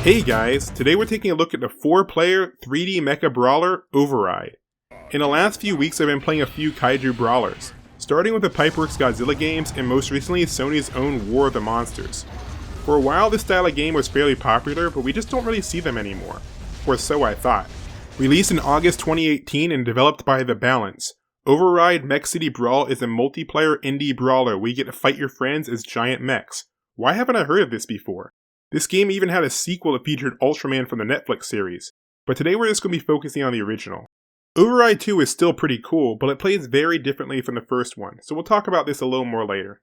Hey guys, today we're taking a look at the 4-player 3D mecha brawler Override. In the last few weeks I've been playing a few kaiju brawlers, starting with the Pipeworks Godzilla games and most recently Sony's own War of the Monsters. For a while this style of game was fairly popular, but we just don't really see them anymore. Or so I thought. Released in August 2018 and developed by The Balance, Override Mech City Brawl is a multiplayer indie brawler where you get to fight your friends as giant mechs. Why haven't I heard of this before? This game even had a sequel that featured Ultraman from the Netflix series, but today we're just going to be focusing on the original. Override 2 is still pretty cool, but it plays very differently from the first one, so we'll talk about this a little more later.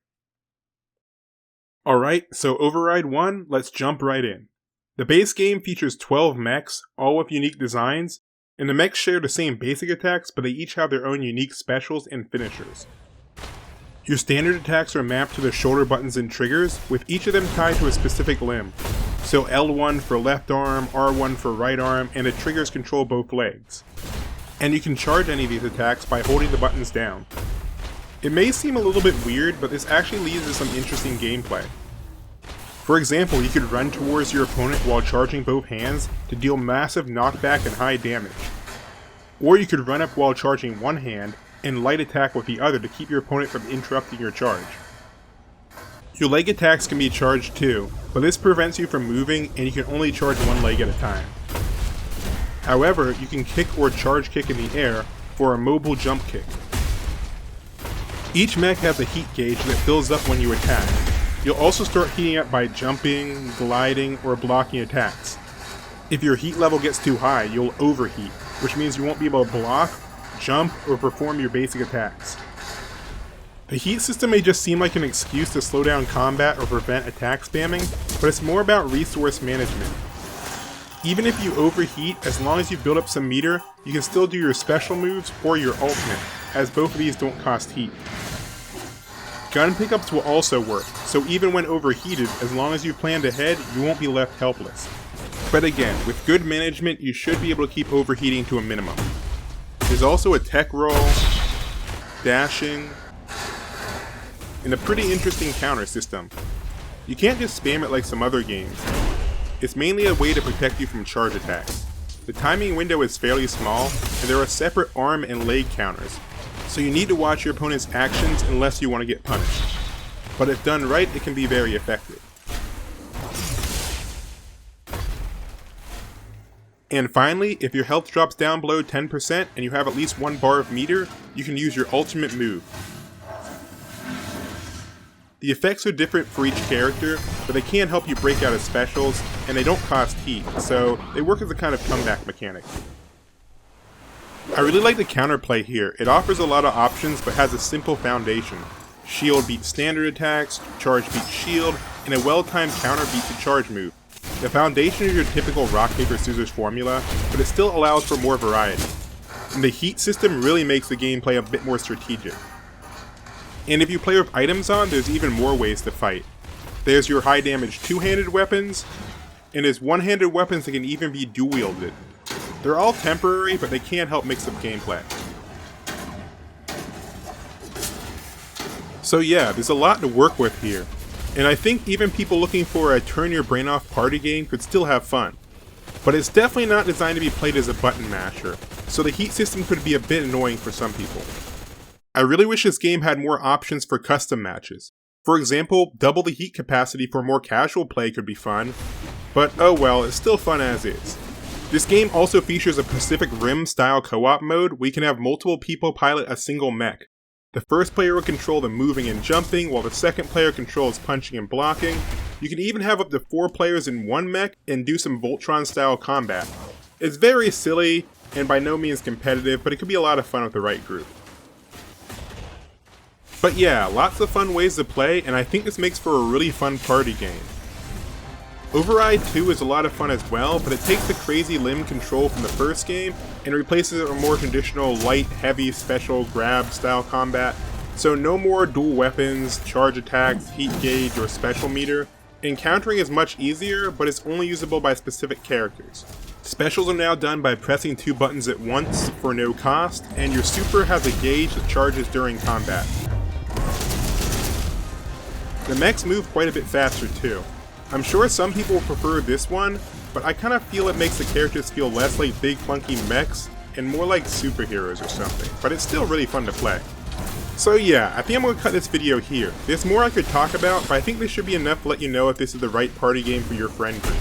Alright, so Override 1, let's jump right in. The base game features 12 mechs, all with unique designs, and the mechs share the same basic attacks, but they each have their own unique specials and finishers. Your standard attacks are mapped to the shoulder buttons and triggers, with each of them tied to a specific limb. So L1 for left arm, R1 for right arm, and the triggers control both legs. And you can charge any of these attacks by holding the buttons down. It may seem a little bit weird, but this actually leads to some interesting gameplay. For example, you could run towards your opponent while charging both hands to deal massive knockback and high damage. Or you could run up while charging one hand, and light attack with the other to keep your opponent from interrupting your charge. Your leg attacks can be charged too, but this prevents you from moving and you can only charge one leg at a time. However, you can kick or charge kick in the air for a mobile jump kick. Each mech has a heat gauge that fills up when you attack. You'll also start heating up by jumping, gliding, or blocking attacks. If your heat level gets too high, you'll overheat, which means you won't be able to block, jump, or perform your basic attacks. The heat system may just seem like an excuse to slow down combat or prevent attack spamming, but it's more about resource management. Even if you overheat, as long as you build up some meter, you can still do your special moves or your ultimate, as both of these don't cost heat. Gun pickups will also work, so even when overheated, as long as you planned ahead, you won't be left helpless. But again, with good management, you should be able to keep overheating to a minimum. There's also a tech roll, dashing, and a pretty interesting counter system. You can't just spam it like some other games. It's mainly a way to protect you from charge attacks. The timing window is fairly small, and there are separate arm and leg counters, so you need to watch your opponent's actions unless you want to get punished. But if done right, it can be very effective. And finally, if your health drops down below 10% and you have at least 1 bar of meter, you can use your ultimate move. The effects are different for each character, but they can help you break out of specials, and they don't cost heat, so they work as a kind of comeback mechanic. I really like the counterplay here. It offers a lot of options but has a simple foundation. Shield beats standard attacks, charge beats shield, and a well-timed counter beats a charge move. The foundation is your typical rock, paper, scissors formula, but it still allows for more variety. And the heat system really makes the gameplay a bit more strategic. And if you play with items on, there's even more ways to fight. There's your high damage two-handed weapons, and there's one-handed weapons that can even be dual-wielded. They're all temporary, but they can help mix up gameplay. So yeah, there's a lot to work with here. And I think even people looking for a turn-your-brain-off party game could still have fun. But it's definitely not designed to be played as a button masher, so the heat system could be a bit annoying for some people. I really wish this game had more options for custom matches. For example, double the heat capacity for more casual play could be fun, but oh well, it's still fun as is. This game also features a Pacific Rim style co-op mode where you can have multiple people pilot a single mech. The first player will control the moving and jumping, while the second player controls punching and blocking. You can even have up to 4 players in one mech and do some Voltron-style combat. It's very silly, and by no means competitive, but it could be a lot of fun with the right group. But yeah, lots of fun ways to play, and I think this makes for a really fun party game. Override 2 is a lot of fun as well, but it takes the crazy limb control from the first game and replaces it with more traditional light, heavy, special, grab style combat. So no more dual weapons, charge attacks, heat gauge, or special meter. Encountering is much easier, but it's only usable by specific characters. Specials are now done by pressing 2 buttons at once for no cost, and your super has a gauge that charges during combat. The mechs move quite a bit faster too. I'm sure some people prefer this one, but I kind of feel it makes the characters feel less like big clunky mechs and more like superheroes or something, but it's still really fun to play. So yeah, I think I'm going to cut this video here. There's more I could talk about, but I think this should be enough to let you know if this is the right party game for your friend group.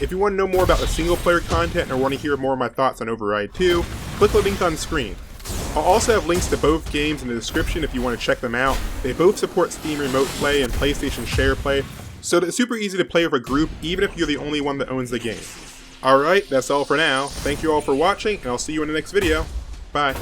If you want to know more about the single player content or want to hear more of my thoughts on Override 2, click the link on screen. I'll also have links to both games in the description if you want to check them out. They both support Steam Remote Play and PlayStation Share Play, so that it's super easy to play with a group even if you're the only one that owns the game. Alright, that's all for now. Thank you all for watching, and I'll see you in the next video. Bye.